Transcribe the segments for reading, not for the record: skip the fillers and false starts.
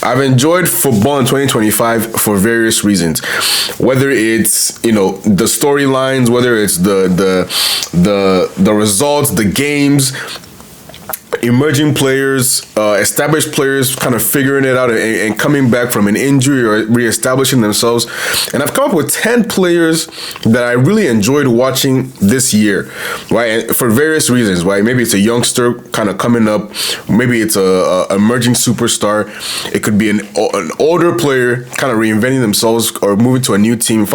I've enjoyed football in 2025 for various reasons. Whether it's the storylines, whether it's the results, the games, emerging players, established players kind of figuring it out and coming back from an injury or reestablishing themselves. And I've come up with 10 players that I really enjoyed watching this year, right? And for various reasons, right? Maybe it's a youngster kind of coming up. Maybe it's a emerging superstar. It could be an older player kind of reinventing themselves or moving to a new team,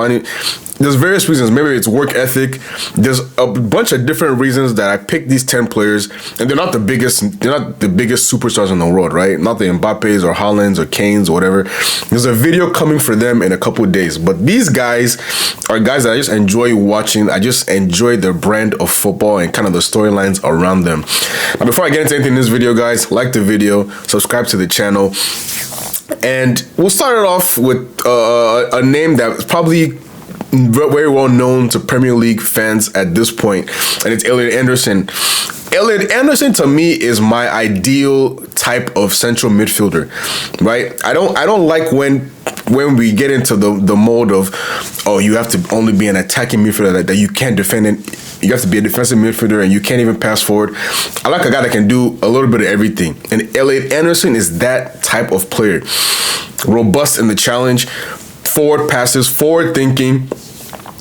there's various reasons. Maybe it's work ethic. There's a bunch of different reasons that I picked these 10 players, and they're not the biggest superstars in the world, right? Not the Mbappes or Haalands or Kanes or whatever. There's a video coming for them in a couple of days. But these guys are guys that I just enjoy watching. I just enjoy their brand of football and kind of the storylines around them. Now, before I get into anything in this video, guys, like the video, subscribe to the channel, and we'll start it off with a name that's probably very well known to Premier League fans at this point, and it's Elliot Anderson. Elliot Anderson to me is my ideal type of central midfielder, right? I don't like when we get into the mode of, oh, you have to only be an attacking midfielder, that you can't defend it. You have to be a defensive midfielder and you can't even pass forward. I like a guy that can do a little bit of everything, and Elliot Anderson is that type of player. Robust in the challenge, forward passes, forward thinking.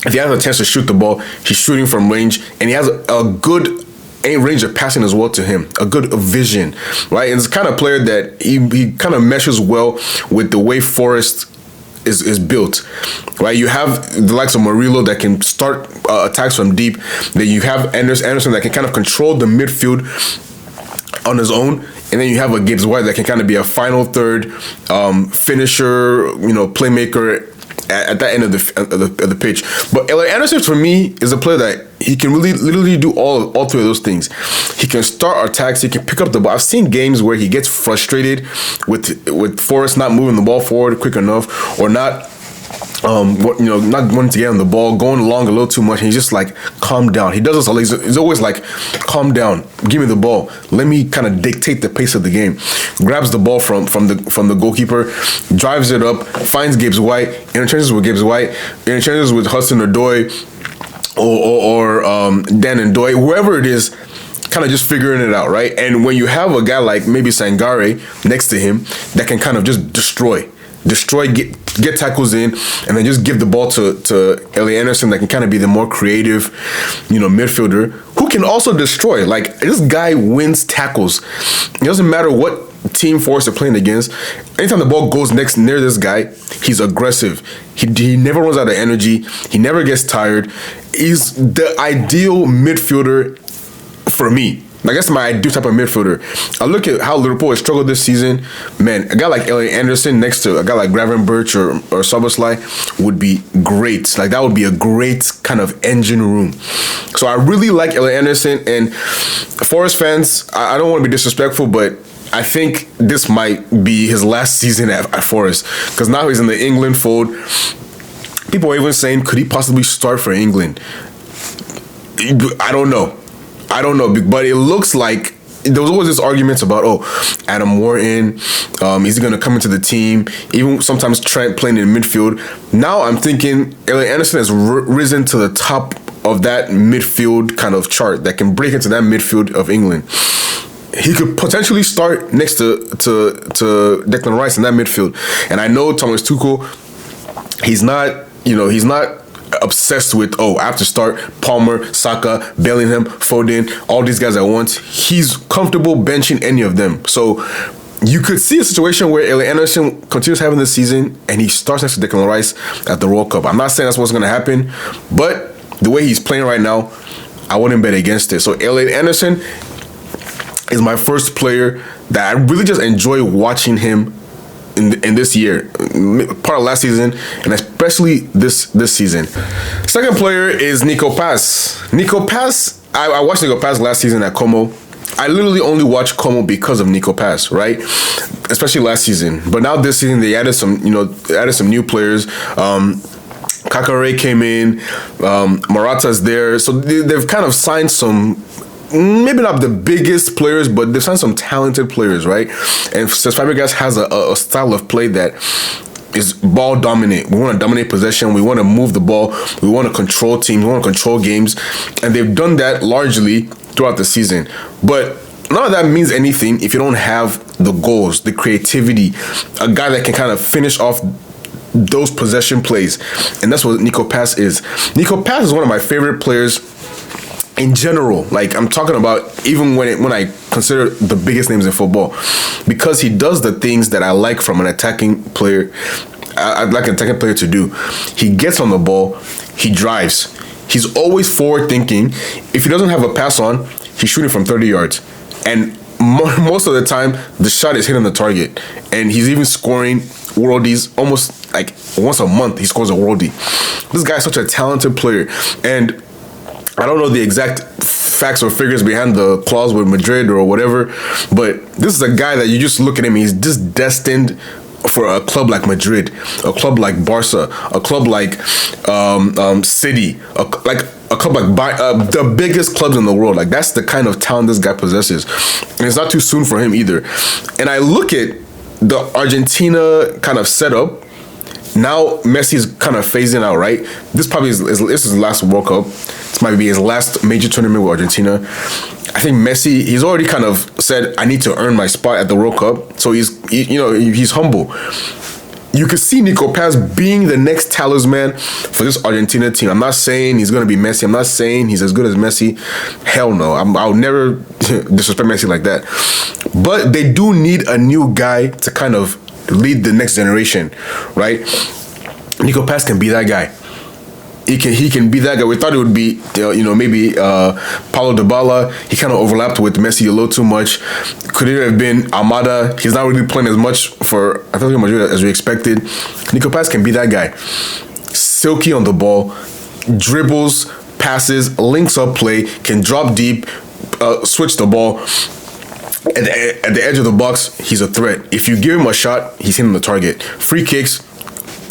If he has a chance to shoot the ball, he's shooting from range, and he has a good range of passing as well to him, a good vision, right? And it's the kind of player that he kind of meshes well with the way Forest is built, right? You have the likes of Murillo that can start attacks from deep. Then you have Anderson that can kind of control the midfield on his own. And then you have a Gibbs White that can kind of be a final third finisher, playmaker at that end of the pitch. But Elliot Anderson, for me, is a player that he can really literally do all three of those things. He can start attacks. He can pick up the ball. I've seen games where he gets frustrated with Forrest not moving the ball forward quick enough, or not not wanting to get on the ball, going along a little too much. And he's just like, calm down. He does this. He's always like, calm down. Give me the ball. Let me kind of dictate the pace of the game. Grabs the ball from the goalkeeper, drives it up, finds Gibbs White, interchanges with Gibbs White, interchanges with Hudson-Odoi or Dan and Doy, whoever it is, kind of just figuring it out, right? And when you have a guy like maybe Sangare next to him that can kind of just destroy, get tackles in, and then just give the ball to Elliot Anderson that can kind of be the more creative, midfielder who can also destroy. Like, this guy wins tackles. It doesn't matter what team Force are playing against. Anytime the ball goes near this guy, he's aggressive. He never runs out of energy. He never gets tired. He's the ideal midfielder for me. I guess my ideal type of midfielder. I look at how Liverpool has struggled this season. Man, a guy like Elliot Anderson next to a guy like Gravenberch or Szoboszlai would be great. Like, that would be a great kind of engine room. So I really like Elliot Anderson. And Forest fans, I don't want to be disrespectful, but I think this might be his last season at Forest, because now he's in the England fold. People are even saying, could he possibly start for England? I don't know, but it looks like there was always this arguments about, Adam Wharton, is he going to come into the team? Even sometimes Trent playing in midfield. Now I'm thinking Elliot Anderson has risen to the top of that midfield kind of chart that can break into that midfield of England. He could potentially start next to Declan Rice in that midfield. And I know Thomas Tuchel, he's not obsessed with, I have to start Palmer, Saka, Bellingham, Foden, all these guys at once. He's comfortable benching any of them. So you could see a situation where Elliot Anderson continues having this season and he starts next to Declan Rice at the World Cup. I'm not saying that's what's going to happen, but the way he's playing right now, I wouldn't bet against it. So Elliot Anderson is my first player that I really just enjoy watching him in this year, part of last season, and especially this season. Second player is Nico Paz. Nico Paz, I watched Nico Paz last season at Como. I literally only watched Como because of Nico Paz, right? Especially last season. But now this season they added some new players. Kakare came in, Morata's there, so they've kind of signed some maybe not the biggest players, but they've signed some talented players, right? And since Fabregas has a style of play that is ball dominant. We want to dominate possession. We want to move the ball. We want to control teams. We want to control games. And they've done that largely throughout the season. But none of that means anything if you don't have the goals, the creativity, a guy that can kind of finish off those possession plays. And that's what Nico Paz is. Nico Paz is one of my favorite players in general. Like, I'm talking about even when I consider the biggest names in football, because he does the things that I like from an attacking player. I'd like an attacking player to do. He gets on the ball, he drives. He's always forward thinking. If he doesn't have a pass on, he's shooting from 30 yards. And most of the time, the shot is hitting the target. And he's even scoring worldies almost like once a month. He scores a worldie. This guy is such a talented player. And I don't know the exact facts or figures behind the clause with Madrid or whatever, but this is a guy that you just look at him, he's just destined for a club like Madrid, a club like Barca, a club like City, a club like the biggest clubs in the world. Like, that's the kind of talent this guy possesses. And it's not too soon for him either. And I look at the Argentina kind of setup. Now Messi's kind of phasing out, right? This probably is his last World Cup. This might be his last major tournament with Argentina. I think Messi, he's already kind of said, I need to earn my spot at the World Cup. So he's humble. You could see Nico Paz being the next talisman for this Argentina team. I'm not saying he's going to be Messi. I'm not saying he's as good as Messi. Hell no. I'll never disrespect Messi like that. But they do need a new guy to kind of lead the next generation, right? Nico Paz can be that guy. He can be that guy. We thought it would be, maybe Paulo Dybala. He kind of overlapped with Messi a little too much. Could it have been Almada? He's not really playing as much for Atletico Madrid as we expected. Nico Paz can be that guy. Silky on the ball, dribbles, passes, links up play, can drop deep, switch the ball. At the edge of the box, he's a threat. If you give him a shot, he's hitting the target. Free kicks,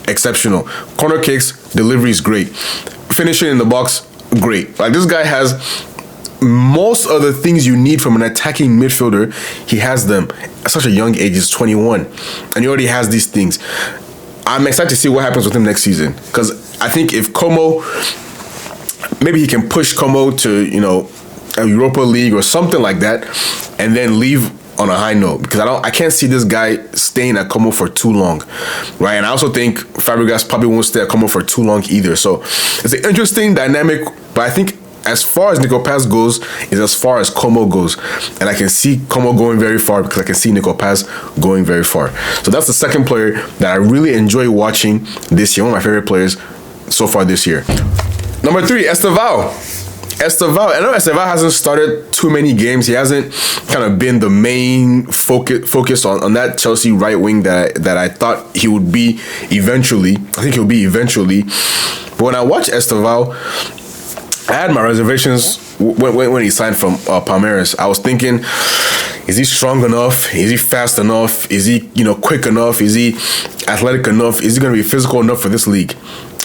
exceptional. Corner kicks, delivery is great. Finishing in the box, great. Like, this guy has most of the things you need from an attacking midfielder. He has them at such a young age. He's 21, and he already has these things. I'm excited to see what happens with him next season, because I think if Como, maybe he can push Como to, a Europa League or something like that, and then leave on a high note, because I can't see this guy staying at Como for too long, right? And I also think Fabregas probably won't stay at Como for too long either. So it's an interesting dynamic, but I think as far as Nico Paz goes is as far as Como goes, and I can see Como going very far because I can see Nico Paz going very far. So that's the second player that I really enjoy watching this year. One of my favorite players so far this year. Number 3, Estevao. I know Estevao hasn't started too many games. He hasn't kind of been the main focus on that Chelsea right wing that I thought he would be eventually. I think he'll be eventually. But when I watch Estevao, I had my reservations when he signed from Palmeiras. I was thinking, is he strong enough? Is he fast enough? Is he quick enough? Is he athletic enough? Is he going to be physical enough for this league?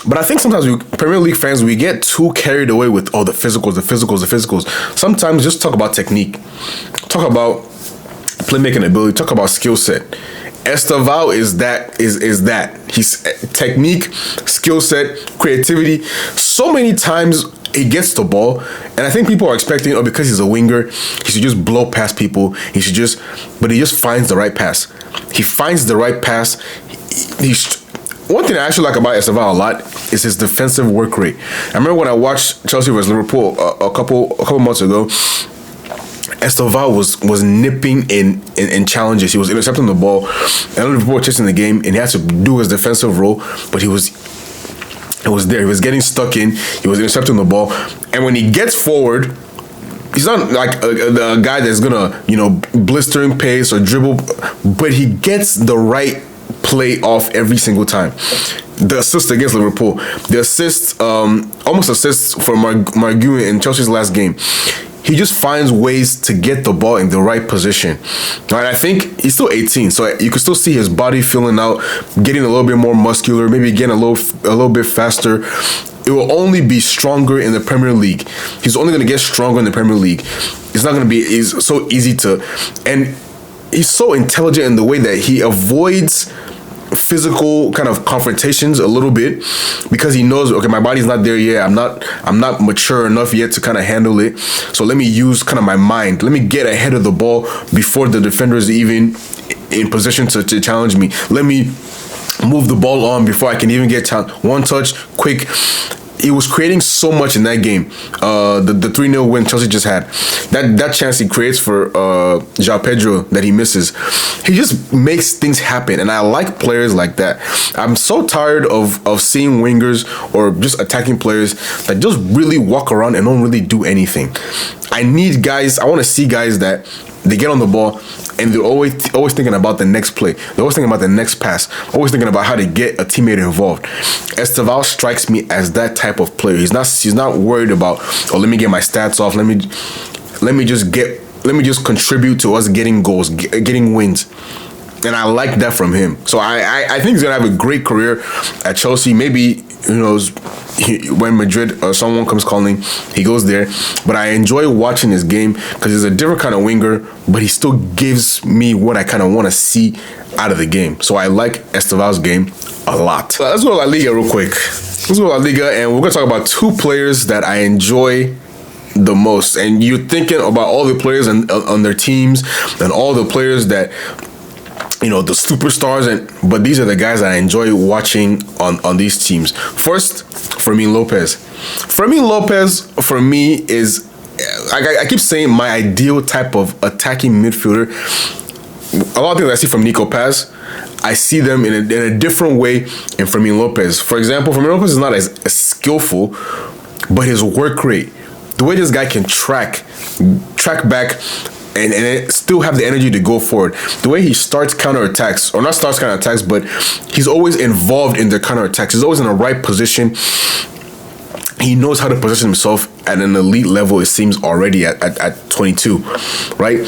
But I think sometimes Premier League fans, we get too carried away with, the physicals. Sometimes just talk about technique. Talk about playmaking ability. Talk about skill set. Estevao is that. He's technique, skill set, creativity. So many times he gets the ball, and I think people are expecting, because he's a winger, he should just blow past people. But he just finds the right pass. He finds the right pass. One thing I actually like about Estevao a lot is his defensive work rate. I remember when I watched Chelsea vs Liverpool a couple months ago, Estevao was nipping in challenges. He was intercepting the ball, and Liverpool were chasing the game, and he had to do his defensive role, but it was there. He was getting stuck in. He was intercepting the ball, and when he gets forward, he's not like a guy that's gonna blistering pace or dribble, but he gets the right play off every single time. The assist against Liverpool, the assist, almost assists for Marguerite in Chelsea's last game. He just finds ways to get the ball in the right position. Right, I think he's still 18, so you can still see his body filling out, getting a little bit more muscular, maybe getting a little bit faster. It will only be stronger in the Premier League. He's only going to get stronger in the Premier League. it's not going to be is so easy to, and he's so intelligent in the way that he avoids physical kind of confrontations a little bit, because he knows, okay, my body's not there yet. I'm not mature enough yet to kind of handle it. So let me use kind of my mind. Let me get ahead of the ball before the defender is even in position to challenge me. Let me move the ball on before I can even get one touch, quick. He was creating so much in that game. The 3-0 win Chelsea just had. That chance he creates for João Pedro that he misses. He just makes things happen, and I like players like that. I'm so tired of seeing wingers or just attacking players that just really walk around and don't really do anything. I need guys, I want to see guys that they get on the ball and they're always thinking about the next play. They're always thinking about the next pass. Always thinking about how to get a teammate involved. Estevao strikes me as that type of player. He's not worried about, oh, let me get my stats off. Let me just contribute to us getting goals, getting wins. And I like that from him. So I think he's gonna have a great career at Chelsea. Maybe, who knows, when Madrid or someone comes calling, he goes there. But I enjoy watching his game because he's a different kind of winger, but he still gives me what I kind of want to see out of the game. So I like Estevao's game a lot. So let's go to La Liga real quick. Let's go to La Liga, and we're gonna talk about two players that I enjoy the most. And you're thinking about all the players on their teams and all the players that, you know, the superstars, but these are the guys that I enjoy watching on these teams. First, Fermin Lopez. Fermin Lopez, for me, is, I keep saying, my ideal type of attacking midfielder. A lot of things I see from Nico Paz, I see them in a different way in Fermin Lopez. For example, Fermin Lopez is not as skillful, but his work rate, the way this guy can track back, and still have the energy to go forward. The way he starts counterattacks, or not starts counterattacks, but he's always involved in the counterattacks. He's always in the right position. He knows how to position himself at an elite level, it seems, already at 22, right?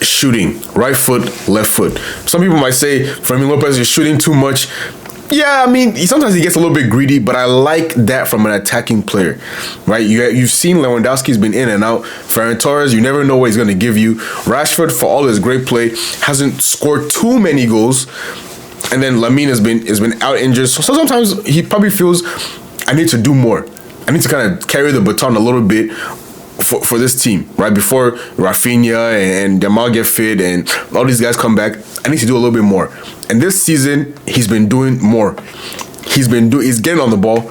Shooting, right foot, left foot. Some people might say, Fermin Lopez is shooting too much. Yeah, I mean, sometimes he gets a little bit greedy, but I like that from an attacking player, right? You've seen Lewandowski's been in and out. Ferran Torres, you never know what he's going to give you. Rashford, for all his great play, hasn't scored too many goals. And then Lamine has been out injured. So sometimes he probably feels, I need to do more. I need to kind of carry the baton a little bit for this team, right? Before Rafinha and Jamal get fit and all these guys come back, I need to do a little bit more. And this season, he's been doing more. He's getting on the ball.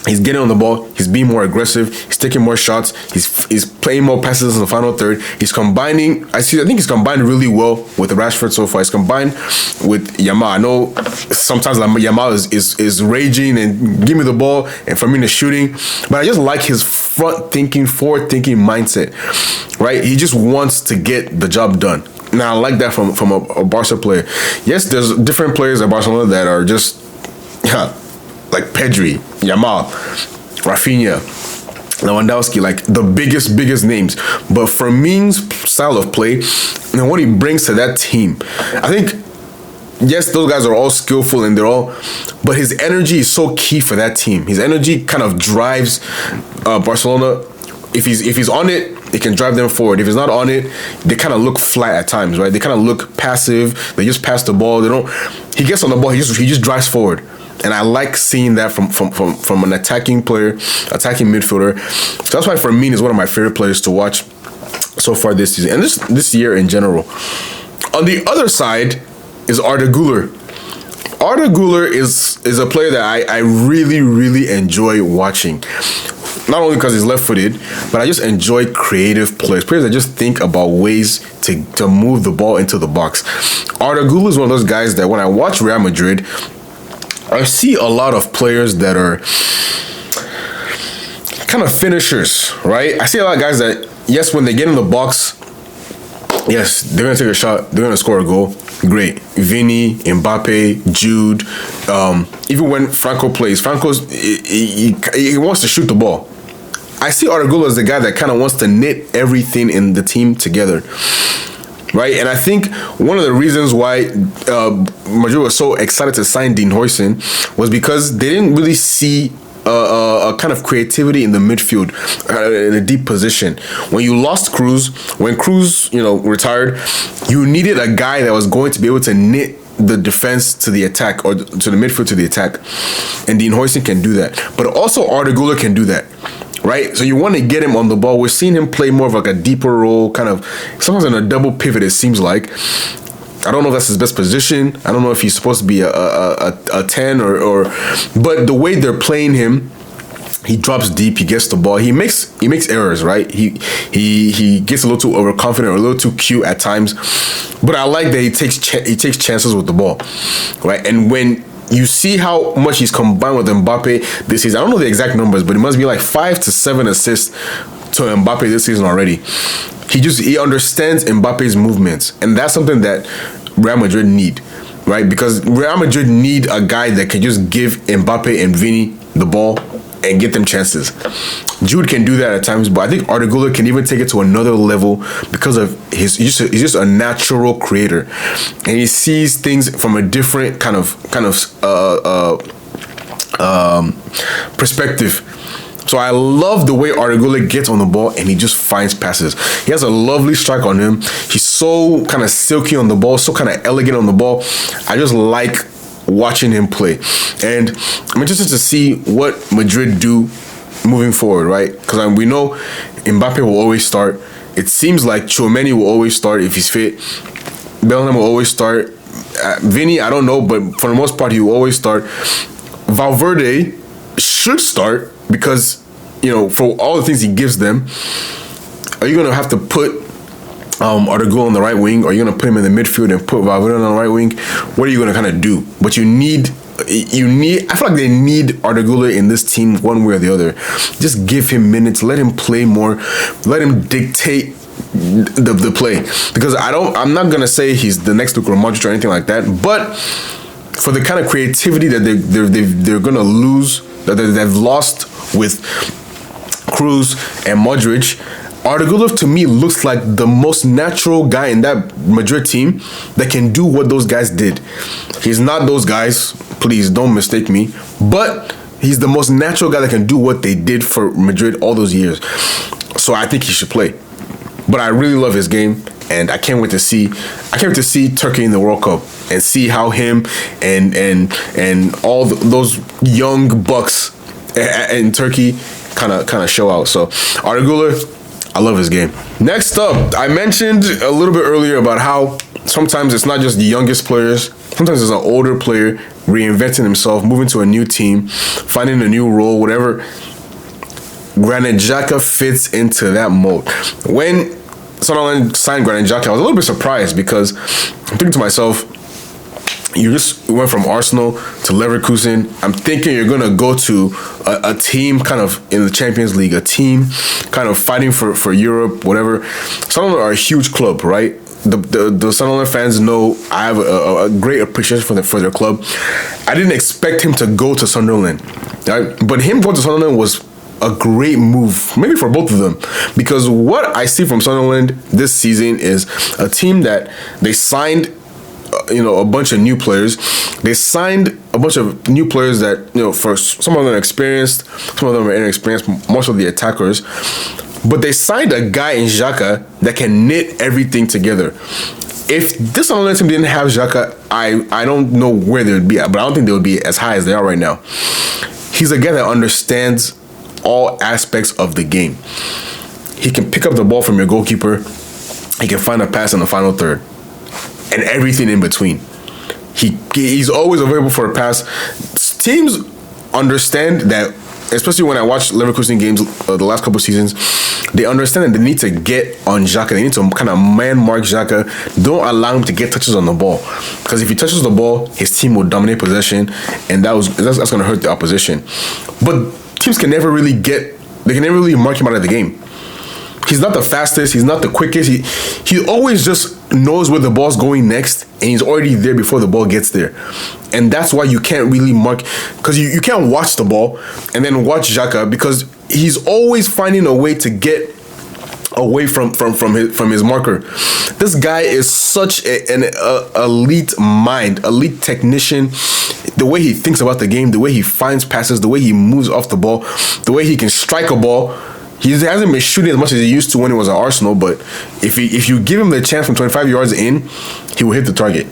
He's being more aggressive. He's taking more shots. He's playing more passes in the final third. He's combining. I think he's combined really well with Rashford so far. He's combined with Yamal. I know sometimes Yamal is raging and give me the ball, and for me the shooting. But I just like his forward thinking mindset. Right? He just wants to get the job done. Now I like that from a Barca player. Yes, there's different players at Barcelona that are just like Pedri, Yamal, Rafinha, Lewandowski, like the biggest names. But Fermin's style of play and what he brings to that team, I think, yes, those guys are all skillful and but his energy is so key for that team. His energy kind of drives Barcelona. If he's on it, it can drive them forward. If he's not on it, they kind of look flat at times, right? They kind of look passive. They just pass the ball. He gets on the ball. He just drives forward. And I like seeing that from an attacking midfielder. So that's why Fermin is one of my favorite players to watch so far this season and this year in general. On the other side is Arda Güler. Arda Güler is a player that I really enjoy watching. Not only because he's left-footed, but I just enjoy creative players that just think about ways to move the ball into the box. Arda Güler is one of those guys that when I watch Real Madrid, I see a lot of players that are kind of finishers, right? I see a lot of guys that, yes, when they get in the box, yes, they're going to take a shot, they're going to score a goal. Great. Vini, Mbappe, Jude. Even when Franco plays, he wants to shoot the ball. I see Arda Güler as the guy that kind of wants to knit everything in the team together. Right, and I think one of the reasons why Madrid was so excited to sign Dean Huijsen was because they didn't really see a kind of creativity in the midfield, in a deep position. When you lost Cruz, when Cruz, retired, you needed a guy that was going to be able to knit the defense to the attack, or to the midfield to the attack. And Dean Huijsen can do that. But also Arda Güler can do that. Right? So you want to get him on the ball. We're seeing him play more of like a deeper role, kind of sometimes in a double pivot, it seems like. I don't know if that's his best position. I don't know if he's supposed to be a 10 or but the way they're playing him, he drops deep, he gets the ball, he makes errors, right? He gets a little too overconfident or a little too cute at times. But I like that he takes chances with the ball. Right? And when you see how much he's combined with Mbappe this season, I don't know the exact numbers, but it must be like 5 to 7 assists to Mbappe this season already. He understands Mbappe's movements, and that's something that Real Madrid need, right? Because Real Madrid need a guy that can just give Mbappe and Vini the ball and get them chances. Jude can do that at times, but I think Arda Güler can even take it to another level because of he's just a natural creator, and he sees things from a different kind of perspective. So I love the way Arda Güler gets on the ball and he just finds passes. He has a lovely strike on him. He's so kind of silky on the ball, so kind of elegant on the ball. I just like watching him play. And I'm interested to see what Madrid do moving forward, right? Because we know Mbappe will always start. It seems like Tchouaméni will always start if he's fit. Bellingham will always start. Vini, I don't know, but for the most part, he will always start. Valverde should start because, for all the things he gives them. Are you going to have to put Arda Güler on the right wing? Or are you going to put him in the midfield and put Valverde on the right wing? What are you going to kind of do? But I feel like they need Arda Güler in this team one way or the other. Just give him minutes, let him play more, let him dictate the play. Because I'm not going to say he's the next Luka Modric or anything like that, but for the kind of creativity that they're going to lose, that they've lost with Cruz and Modric, Arda Güler to me looks like the most natural guy in that Madrid team that can do what those guys did. He's not those guys, please don't mistake me, but he's the most natural guy that can do what they did for Madrid all those years. So I think he should play. But I really love his game, and I can't wait to see Turkey in the World Cup and see how him and all those young bucks in Turkey kind of show out. So Arda Güler, I love his game. Next up, I mentioned a little bit earlier about how sometimes it's not just the youngest players. Sometimes it's an older player reinventing himself, moving to a new team, finding a new role, whatever. Granit Xhaka fits into that mold. When Sunderland signed Granit Xhaka, I was a little bit surprised because I'm thinking to myself, you just went from Arsenal to Leverkusen. I'm thinking you're going to go to a team kind of in the Champions League, a team kind of fighting for Europe, whatever. Sunderland are a huge club, right? The Sunderland fans know I have a great appreciation for their club. I didn't expect him to go to Sunderland, right? But him going to Sunderland was a great move, maybe for both of them, because what I see from Sunderland this season is a team that they signed a bunch of new players. They signed a bunch of new players that, for some of them are experienced, some of them are inexperienced, most of the attackers. But they signed a guy in Xhaka that can knit everything together. If this Sunderland team didn't have Xhaka, I don't know where they would be at, but I don't think they would be as high as they are right now. He's a guy that understands all aspects of the game. He can pick up the ball from your goalkeeper. He can find a pass in the final third. And everything in between. He's always available for a pass. Teams understand that, especially when I watch Leverkusen games the last couple of seasons, they understand that they need to get on Xhaka. They need to kind of man-mark Xhaka. Don't allow him to get touches on the ball. Because if he touches the ball, his team will dominate possession, and that's going to hurt the opposition. But teams can never really mark him out of the game. He's not the fastest. He's not the quickest. He always just knows where the ball's going next, and he's already there before the ball gets there. And that's why you can't really mark, because you can't watch the ball and then watch Xhaka, because he's always finding a way to get away from his marker. This guy is such an elite mind, elite technician. the way he thinks about the game, the way he finds passes, the way he moves off the ball, the way he can strike a ball. He hasn't been shooting as much as he used to when he was at Arsenal, but if you give him the chance from 25 yards in, he will hit the target.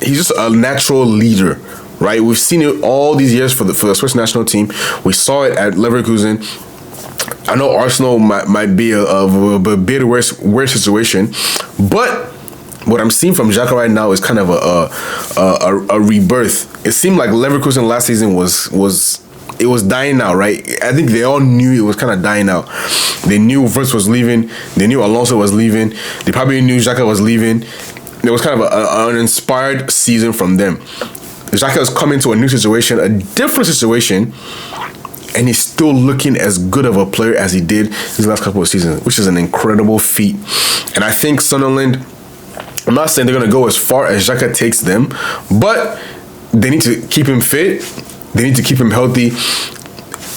He's just a natural leader, right? We've seen it all these years for the Swiss national team. We saw it at Leverkusen. I know Arsenal might be a bit worse situation, but what I'm seeing from Xhaka right now is kind of a rebirth. It seemed like Leverkusen last season was dying out, right? I think they all knew it was kind of dying out. They knew Wirtz was leaving. They knew Alonso was leaving. They probably knew Xhaka was leaving. It was kind of an inspired season from them. Xhaka has come into a new situation, a different situation, and he's still looking as good of a player as he did these last couple of seasons, which is an incredible feat. And I think Sunderland, I'm not saying they're going to go as far as Xhaka takes them, but they need to keep him fit. They need to keep him healthy.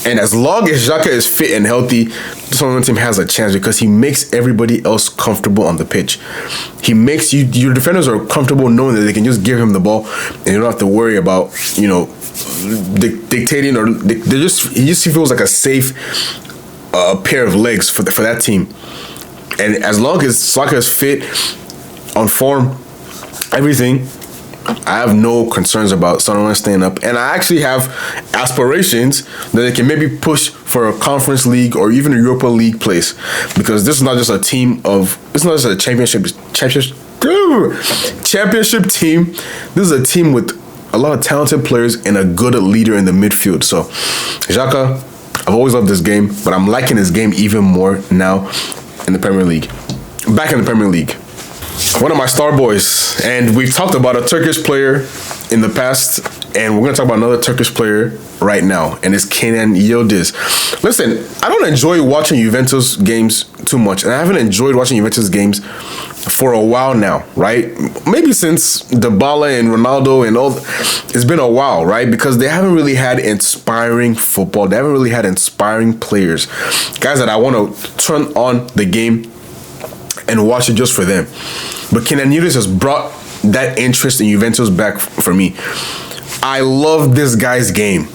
And as long as Xhaka is fit and healthy, the Sunderland team has a chance because he makes everybody else comfortable on the pitch. He makes your defenders are comfortable knowing that they can just give him the ball and you don't have to worry about, dictating or he just feels like a safe pair of legs for that team. And as long as Xhaka is fit, on form, everything, I have no concerns about Sunderland staying up. And I actually have aspirations that they can maybe push for a Conference League or even a Europa League place. Because this is not just a championship team. This is a team with a lot of talented players and a good leader in the midfield. So, Xhaka, I've always loved this game, but I'm liking this game even more now in the Premier League. Back in the Premier League. One of my star boys, and we've talked about a Turkish player in the past, and we're going to talk about another Turkish player right now, and it's Kenan Yildiz. Listen, I don't enjoy watching Juventus games too much, and I haven't enjoyed watching Juventus games for a while now, right? Maybe since Dybala and Ronaldo and all, it's been a while, right? Because they haven't really had inspiring football. They haven't really had inspiring players, guys that I want to turn on the game and watch it just for them. But Kenan Yildiz has brought that interest in Juventus back for me. I love this guy's game.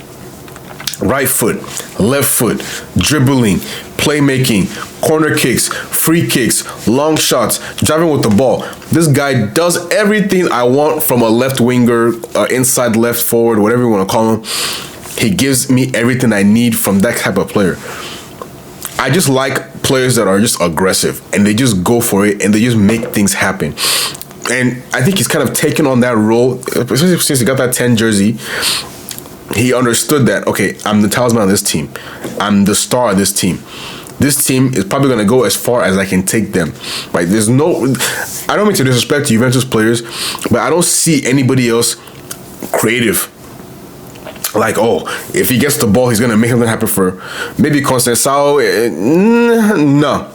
Right foot, left foot, dribbling, playmaking, corner kicks, free kicks, long shots, driving with the ball. This guy does everything I want from a left winger, inside left forward, whatever you want to call him. He gives me everything I need from that type of player. I just like players that are just aggressive and they just go for it and they just make things happen. And I think he's kind of taken on that role, especially since he got that 10 jersey. He understood that, okay, I'm the talisman of this team. I'm the star of this team. This team is probably going to go as far as I can take them. Right? I don't mean to disrespect Juventus players, but I don't see anybody else creative. Like, if he gets the ball, he's going to make something happen for maybe Conceição. No.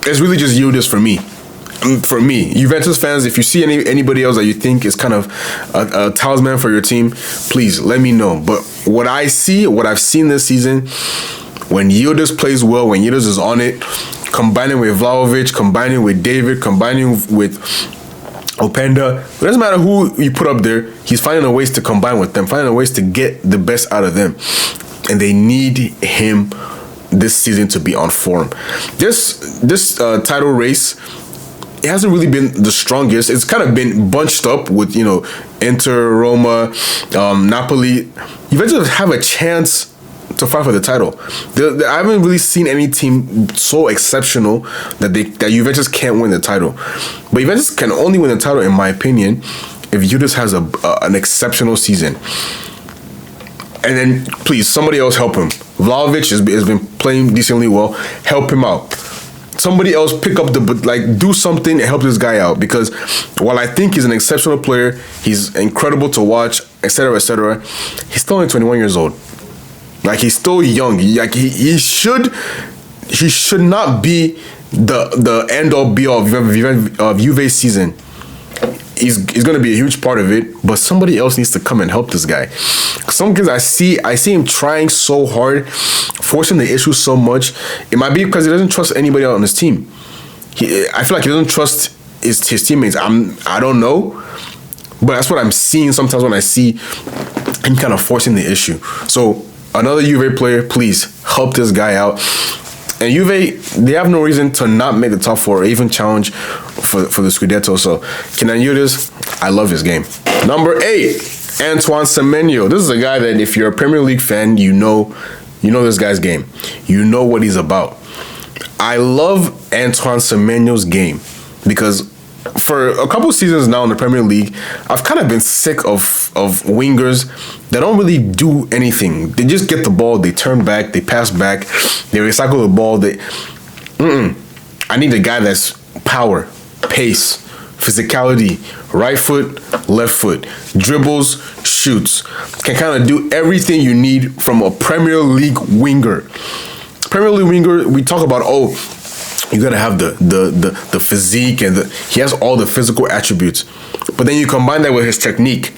It's really just Yildiz for me. For me, Juventus fans, if you see anybody else that you think is kind of a talisman for your team, please let me know. But what I've seen this season, when Yildiz plays well, when Yildiz is on it, combining with Vlahovic, combining with David, combining with Openda, it doesn't matter who you put up there, he's finding ways to combine with them, finding ways to get the best out of them. And they need him this season to be on form. This title race, it hasn't really been the strongest. It's kind of been bunched up with, Inter, Roma, Napoli. Juventus have a chance to fight for the title. I haven't really seen any team so exceptional that Juventus can't win the title. But Juventus can only win the title, in my opinion, if Yildiz has an exceptional season. And then, please, somebody else help him. Vlahovic has been playing decently well. Help him out. Somebody else pick up do something and help this guy out, because while I think he's an exceptional player, he's incredible to watch, etc., he's still only 21 years old. Like, he's still young. He should not be the end all be all of Juve's season. He's going to be a huge part of it, but somebody else needs to come and help this guy. Sometimes I see him trying so hard, forcing the issue so much. It might be because he doesn't trust anybody on his team. I feel like he doesn't trust his teammates. I don't know, But that's what I'm seeing sometimes when I see him kind of forcing the issue. So another Juve player, please help this guy out. And Juve, they have no reason to not make the top four or even challenge for the Scudetto. So Kenan Yildiz, I love his game. Number 8, Antoine Semenyo. This is a guy that if you're a Premier League fan, you know this guy's game. You know what he's about. I love Antoine Semenyo's game because for a couple seasons now in the Premier League, I've kind of been sick of wingers that don't really do anything. They just get the ball, they turn back, they pass back, they recycle the ball. I need a guy that's power, pace, physicality, right foot, left foot, dribbles, shoots, can kind of do everything you need from a Premier League winger. Premier League winger, we talk about, you gotta have the physique and he has all the physical attributes. But then you combine that with his technique.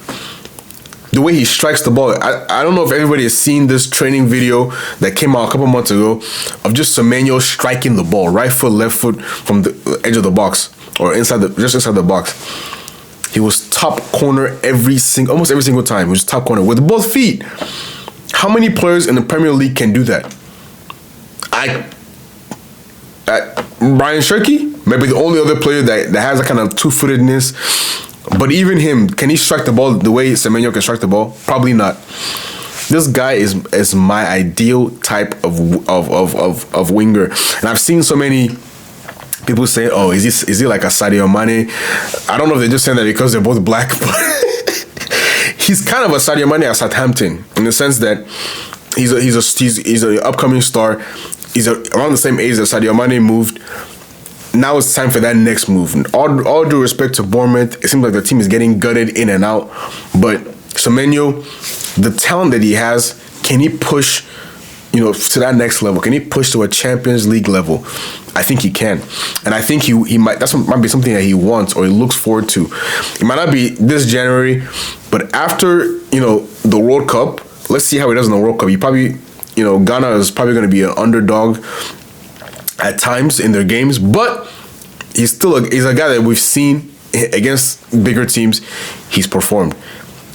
The way he strikes the ball. I don't know if everybody has seen this training video that came out a couple months ago of just Semenyo striking the ball, right foot, left foot from the edge of the box or just inside the box. He was top corner almost every single time. He was top corner with both feet. How many players in the Premier League can do that? Brian Shirky, maybe the only other player that has a kind of two-footedness. But even him, can he strike the ball the way Semenyo can strike the ball? Probably not. This guy is my ideal type of winger, and I've seen so many people say, "Oh, is he like a Sadio Mane?" I don't know if they're just saying that because they're both black, but he's kind of a Sadio Mane at Southampton in the sense that he's an upcoming star. He's around the same age that Sadio Mane moved. Now it's time for that next move. All due respect to Bournemouth, it seems like the team is getting gutted in and out. But Semenyo, the talent that he has, can he push, to that next level? Can he push to a Champions League level? I think he can, and I think he might. Might be something that he wants or he looks forward to. It might not be this January, but after the World Cup, let's see how he does in the World Cup. He probably. Ghana is probably going to be an underdog at times in their games, but he's a guy that we've seen against bigger teams. He's performed.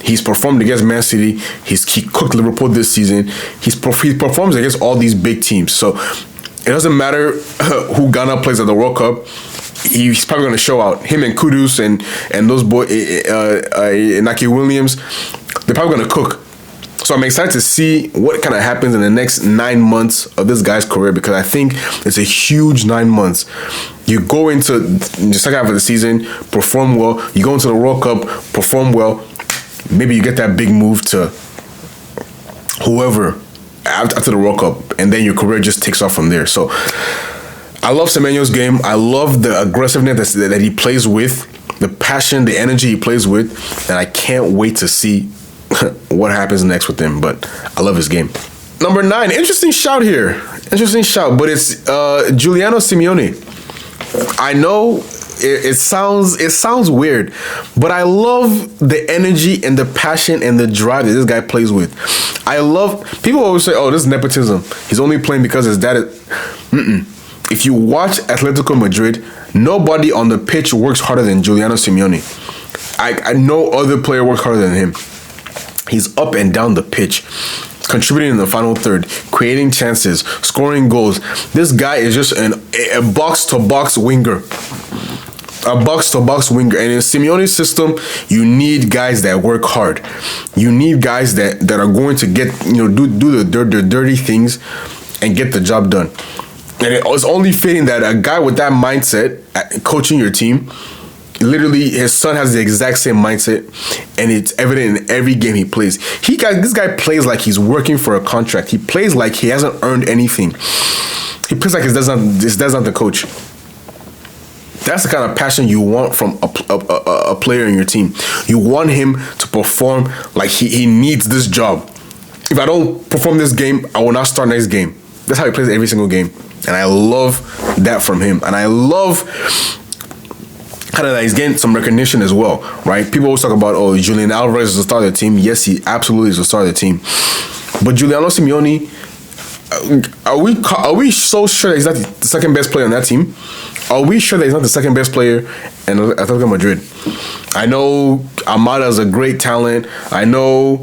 He's performed against Man City. He cooked Liverpool this season. He performs against all these big teams. So it doesn't matter who Ghana plays at the World Cup. He's probably going to show out. Him and Kudus and those boys, Inaki Williams, they're probably going to cook. So I'm excited to see what kind of happens in the next 9 months of this guy's career because I think it's a huge 9 months. You go into the second half of the season, perform well. You go into the World Cup, perform well. Maybe you get that big move to whoever after the World Cup, and then your career just takes off from there. So I love Semenyo's game. I love the aggressiveness that he plays with, the passion, the energy he plays with, and I can't wait to see what happens next with him, but I love his game. Number 9, interesting shout here. But it's Giuliano Simeone. I know it sounds weird, but I love the energy and the passion and the drive that this guy plays with. People always say, "Oh, this is nepotism. He's only playing because his dad is." If you watch Atletico Madrid, nobody on the pitch works harder than Giuliano Simeone. No other player works harder than him. He's up and down the pitch, contributing in the final third, creating chances, scoring goals. This guy is just a box-to-box winger. A box-to-box winger. And in Simeone's system, you need guys that work hard. You need guys that are going to get, do the dirty things and get the job done. And it's only fitting that a guy with that mindset, coaching your team, literally, his son has the exact same mindset, and it's evident in every game he plays. This guy plays like he's working for a contract. He plays like he hasn't earned anything. He plays like his dad's not the coach. That's the kind of passion you want from a player in your team. You want him to perform like he needs this job. If I don't perform this game, I will not start next game. That's how he plays every single game. And I love that from him. And I love kind of that he's getting some recognition as well, right? People always talk about, Julian Alvarez is the star of the team. Yes, he absolutely is the star of the team. But Giuliano Simeone, are we so sure that he's not the second best player on that team? Are we sure that he's not the second best player in Atletico Madrid? I know Amada is a great talent. I know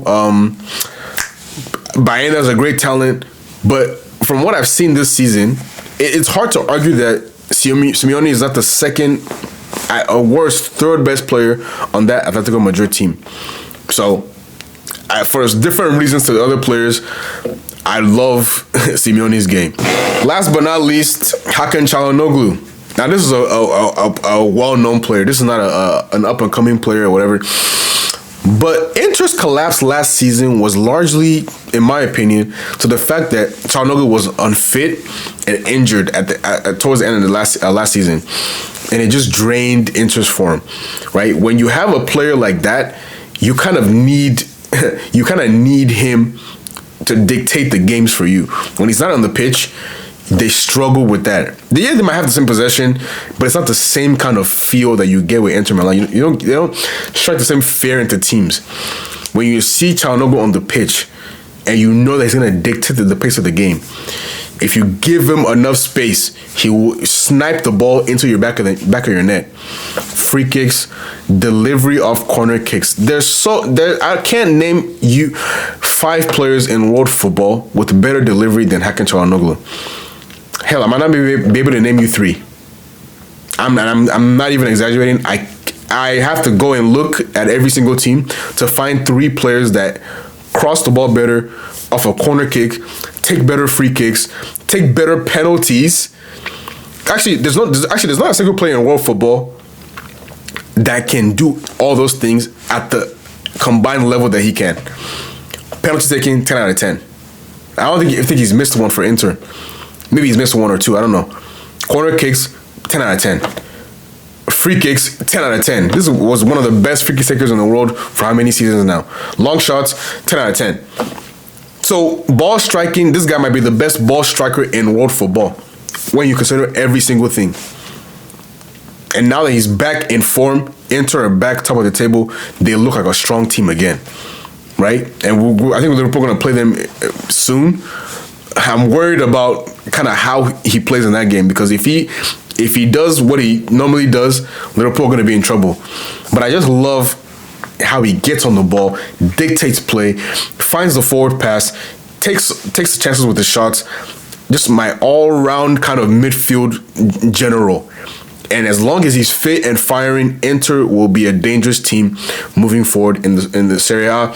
Baena is a great talent. But from what I've seen this season, it's hard to argue that Simeone is not the second, at a worst, third best player on that Atletico Madrid team. So, for different reasons to the other players, I love Simeone's game. Last but not least, Hakan Çalhanoğlu. Now, this is a well-known player. This is not an up-and-coming player or whatever. But Inter's collapse last season was largely, in my opinion, to the fact that Çalhanoğlu was unfit and injured towards the end of the last season, and it just drained Inter's form. Right? When you have a player like that, you kind of need him to dictate the games for you. When he's not on the pitch, they struggle with that. They might have the same possession, but it's not the same kind of feel that you get with Inter Milan. They don't strike the same fear into teams. When you see Çalhanoğlu on the pitch, and you know that he's going to dictate the pace of the game, if you give him enough space, he will snipe the ball into your back of your net. Free kicks, delivery of corner kicks. I can't name you 5 players in world football with better delivery than Hakan Çalhanoğlu. Hell, I might not be able to name you 3. I'm not even exaggerating. I have to go and look at every single team to find 3 players that cross the ball better off a corner kick, take better free kicks, take better penalties. Actually, there's not a single player in world football that can do all those things at the combined level that he can. Penalty taking, 10 out of 10. I don't think he's missed one for Inter. Maybe he's missed 1 or 2. I don't know. Corner kicks, 10 out of 10. Free kicks, 10 out of 10. This was one of the best free kick takers in the world for how many seasons now? Long shots, 10 out of 10. So, ball striking, this guy might be the best ball striker in world football when you consider every single thing. And now that he's back in form, Inter are back top of the table, they look like a strong team again. Right? And I think we're going to play them soon. I'm worried about kind of how he plays in that game, because if he does what he normally does, Liverpool are going to be in trouble. But I just love how he gets on the ball, dictates play, finds the forward pass, takes the chances with the shots. Just my all-round kind of midfield general. And as long as he's fit and firing, Inter will be a dangerous team moving forward in the Serie A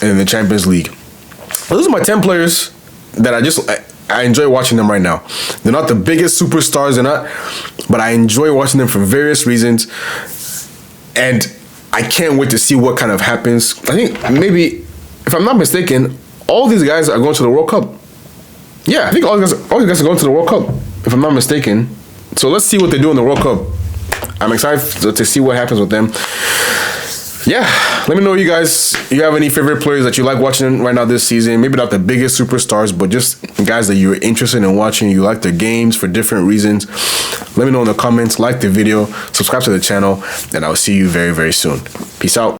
and in the Champions League. Those are my 10 players that I enjoy watching them right now. They're not the biggest superstars, but I enjoy watching them for various reasons. And I can't wait to see what kind of happens. I think maybe, if I'm not mistaken, all these guys are going to the World Cup. Yeah, I think all these guys are going to the World Cup, if I'm not mistaken. So let's see what they do in the World Cup. I'm excited to see what happens with them. Yeah, let me know, you guys, you have any favorite players that you like watching right now this season. Maybe not the biggest superstars, but just guys that you're interested in watching. You like their games for different reasons. Let me know in the comments. Like the video, subscribe to the channel, and I'll see you very, very soon. Peace out.